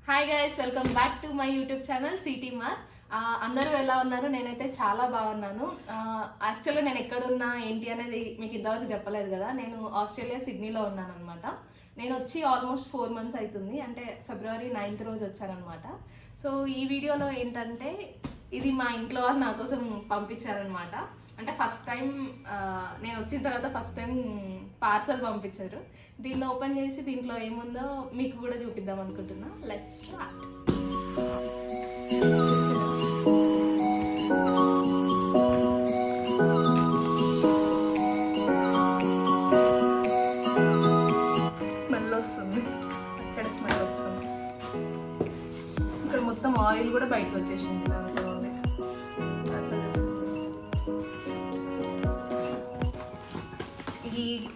Hi guys, welcome back to my YouTube channel city మా. అందరూ ఎలా ఉన్నారు? నేనైతే చాలా బాగున్నాను. యాక్చువల్గా నేను ఎక్కడున్నా ఏంటి అనేది మీకు ఇంతవరకు చెప్పలేదు కదా. నేను ఆస్ట్రేలియా సిడ్నీలో ఉన్నాను అనమాట. నేను వచ్చి ఆల్మోస్ట్ 4 months అవుతుంది. అంటే ఫిబ్రవరి 9th రోజు వచ్చానమాట. సో ఈ వీడియోలో ఏంటంటే ఇది మా ఇంట్లో వాళ్ళు నా కోసం పంపించారనమాట. అంటే ఫస్ట్ టైం నేను వచ్చిన తర్వాత ఫస్ట్ టైం పార్సల్ పంపించారు. దీన్ని ఓపెన్ చేసి దీంట్లో ఏముందో మీకు కూడా చూపిద్దాం అనుకుంటున్నా. Let's start. స్మెల్ వస్తుంది, పచ్చడి స్మెల్ వస్తుంది. ఇక్కడ మొత్తం ఆయిల్ కూడా బయటకు వచ్చేసింది.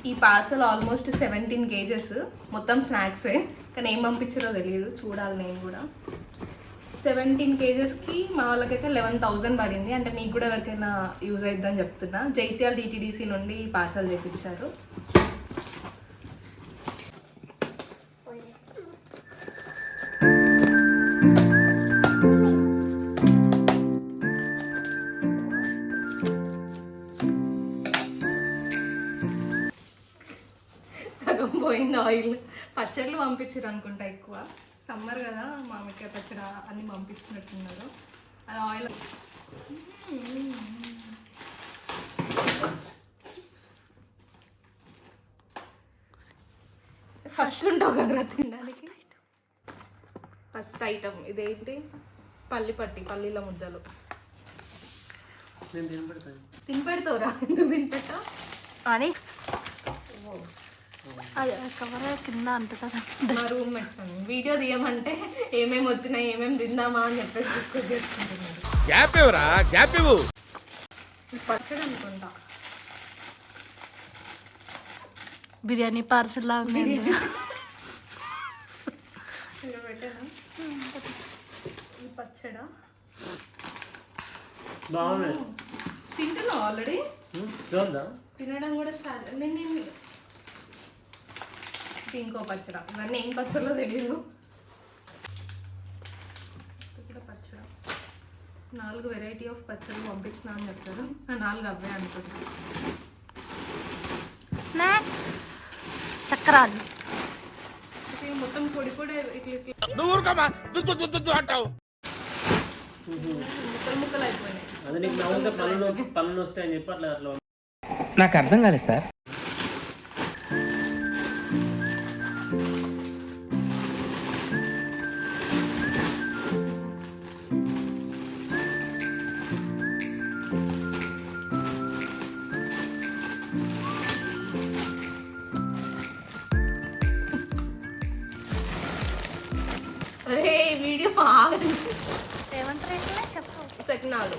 ఈ పార్సల్ ఆల్మోస్ట్ 17 kgs, మొత్తం స్నాక్సే. కానీ ఏం పంపించారో తెలియదు, చూడాలి నేను కూడా. 17 kgsకి మా వాళ్ళకైతే 11,000 పడింది. అంటే మీకు కూడా ఎవరికైనా యూజ్ అవుతుందని చెప్తున్నా. జైత్యాల DTDC నుండి పార్సల్ చేయించారు. సగం పోయింది ఆయిల్. పచ్చళ్ళు పంపించారు అనుకుంటా, ఎక్కువ సమ్మర్ కదా, మామిడికాయ పచ్చడి అన్ని పంపించినట్టున్నారు. అది ఆయిల్ ఫస్ట్ ఉంటావు కదా తినడానికి. ఫస్ట్ ఐటమ్ ఇదేంటి? పల్లీల ముద్దలు. తినిపెడతావురా? ఎందుకు తినిపెట్టా అని అది కవర్ కింద అంటుతుంది. మా రూమ్మేట్స్ వీడియో తీయమంటే ఏమేమి వచ్చినాయి, ఏమేమి తిందామా అని చెప్పేసి డిస్కస్ చేసుకుంటున్నారు. పచ్చడి అనుకుంటా, బిర్యానీ పార్సల్ లా ఉంది. పెట్టాను ఈ పచ్చడా. తింటున్నావు ఆల్రెడీ? తినడం కూడా స్టార్ట్. నేను ఇంకో పచ్చడా. ఇవన్నీ ఏం పచ్చడో తెలీదు. ఇక్కడ పచ్చడ 4 వెరైటీ ఆఫ్ పచ్చళ్ళు పంపించిన అని చెప్తారు. 4 అవే అనుకుంటున్నాను. స్నాక్స్ చక్రాలు మొత్తం పొడి పొడి ఇట్లా ముక్కలు అయిపోయినాయి. నాకు అర్థం కాలేదు సార్. అరే వీడియో సెకనాలు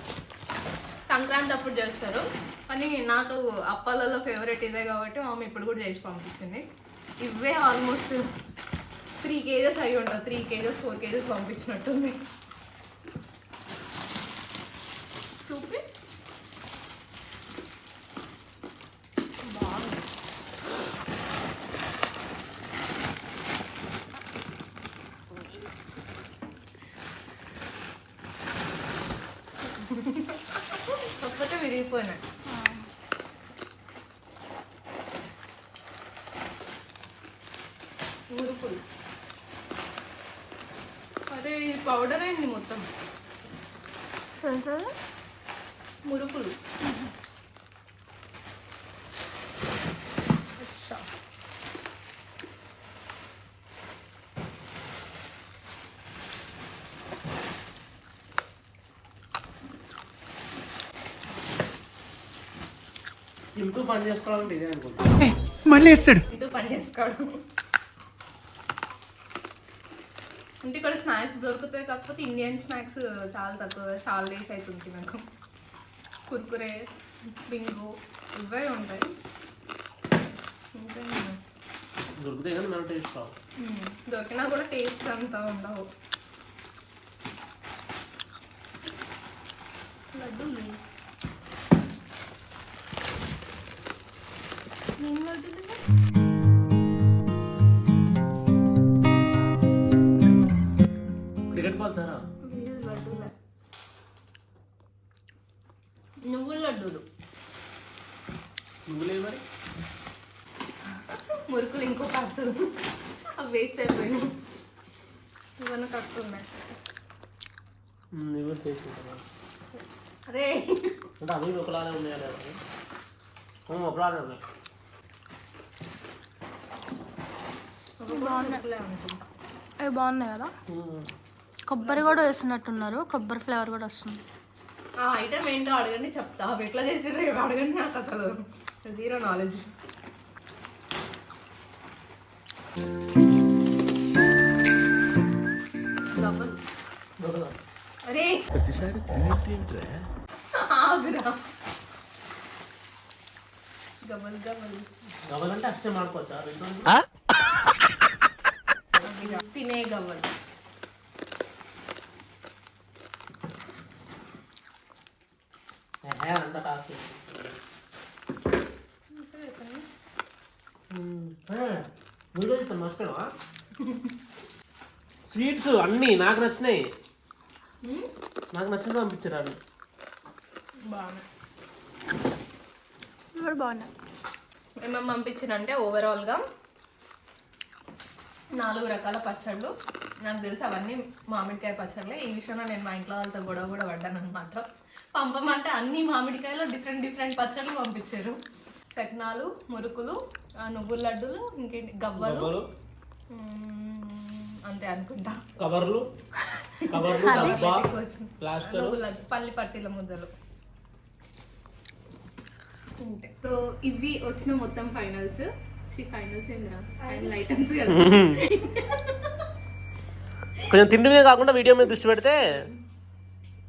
సంక్రాంతి అప్పుడు చేస్తారు. కానీ నాకు అప్పాలలో ఫేవరెట్ ఇదే కాబట్టి మమ్మీ ఇప్పుడు కూడా చేసి పంపించింది. ఇవే ఆల్మోస్ట్ 3 kgs అయి ఉంటుంది. 3 kgs 4 kgs పంపించినట్టుంది. చూపి బాగుంది. కాకపోతే విరిగిపోయినాయి. మురుకులు. అరే ఇది పౌడర్ అయింది మొత్తం. మురుకులు. ఇంటూ పని చేసుకోవాలంటే ఇదే అనుకుంటా. మళ్ళీ వేస్తాడు. ఇంటూ పని చేసుకోవడం. అంటే ఇక్కడ స్నాక్స్ దొరుకుతాయి, కాకపోతే ఇండియన్ స్నాక్స్ చాలా తక్కువ. చాలా డేస్ అవుతుంది నాకు. కుర్కురే, బింగో ఇవే ఉంటాయి. దొరుకుతాయి కానీ మనం టేస్ట్ రావు. దొరికినా కూడా టేస్ట్ అంతా ఉండవు. లడ్డూలు సారా నువ్వుల లడ్డూలు, నువ్వులే మరి మురుకులు ఇంకో పార్సల్ అవి వేస్ట్ అయిపోయినాయి. ఇవన్నీ కట్టున్నాయి. నువ్వు చేసుకుంటా అరే అంటే అవి ఒకలానే ఉన్నాయా లేదా ఒకలానే ఉన్నాయి. అవి బాగున్నాయి కదా. కొబ్బరి కూడా వేసినట్టున్నారు, కొబ్బరి ఫ్లేవర్ కూడా వస్తుంది. ఆ ఐటమ్ ఏంటో అడగండి చెప్తా. అవి ఎట్లా చేసిర్రో అడగండి, నాకు అసలు జీరో నాలెడ్జ్. అరే ప్రతిసారి ఆగురా. గబల్ గబల్ గవ్వలంటే అష్టం ఆడుకోవచ్చా? తినే గవ్వలు. అంత టాస్క్ వీడియో ఇస్తాను మర్చిపోయావా? స్వీట్స్ అన్నీ నాకు నచ్చినాయి, నాకు నచ్చినవి పంపించారు వాళ్ళు. బాగున్నాయి. కూడా బాగున్నాయి. ఏమేమి పంపించారంటే ఓవరాల్గా 4 రకాల పచ్చళ్ళు. నాకు తెలిసి అవన్నీ మామిడికాయ పచ్చళ్ళే. ఈ విషయంలో నేను మా ఇంట్లో వాళ్ళతో గొడవ కూడా పడ్డాను అనమాట. పంపమంటే అన్ని మామిడికాయలో డిఫరెంట్ పచ్చళ్ళు పంపించారు. సకినాలు, మురుకులు, నువ్వుల లడ్డులు, ఇంకేంటి గవ్వలు, అంతే అనుకుంటా. కవర్లు నువ్వుల లడ్డు, పల్లి పట్టీల ముద్దలు. సో ఇవి వచ్చిన మొత్తం ఫైనల్స్. ఫైనల్స్ ఏంద్రా, ఫైనల్ ఐటమ్స్ కదా. కొంచెం తిండి మీద కాకుండా వీడియో మీద దృష్టి పెడితే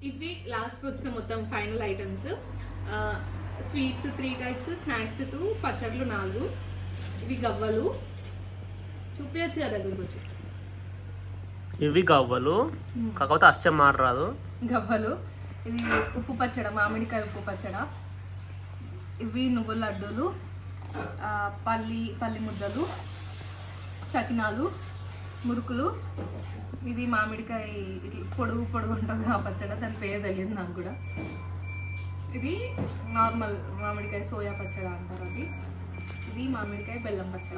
ఇవి లాస్ట్కి వచ్చిన మొత్తం final items. Sweets 3 types, snacks 2, పచ్చళ్ళు 4. ఇవి గవ్వలు చూపించచ్చు కదా దగ్గరకు వచ్చి. ఇవి గవ్వలు, కాకపోతే అష్టం మాడరాదు. గవ్వలు. ఇది ఉప్పు పచ్చడ, మామిడికాయ ఉప్పు పచ్చడ. ఇవి నువ్వుల లడ్డూలు, పల్లి ముద్దలు, సకినాలు, మురుకులు. ఇది మామిడికాయ ఇట్లా పొడుగు ఉంటుంది ఆ పచ్చడ, దాని పేరు తెలియదు నాకు కూడా. ఇది నార్మల్ మామిడికాయ సోయా పచ్చడ అంటారు అది. ఇది మామిడికాయ బెల్లం పచ్చడ.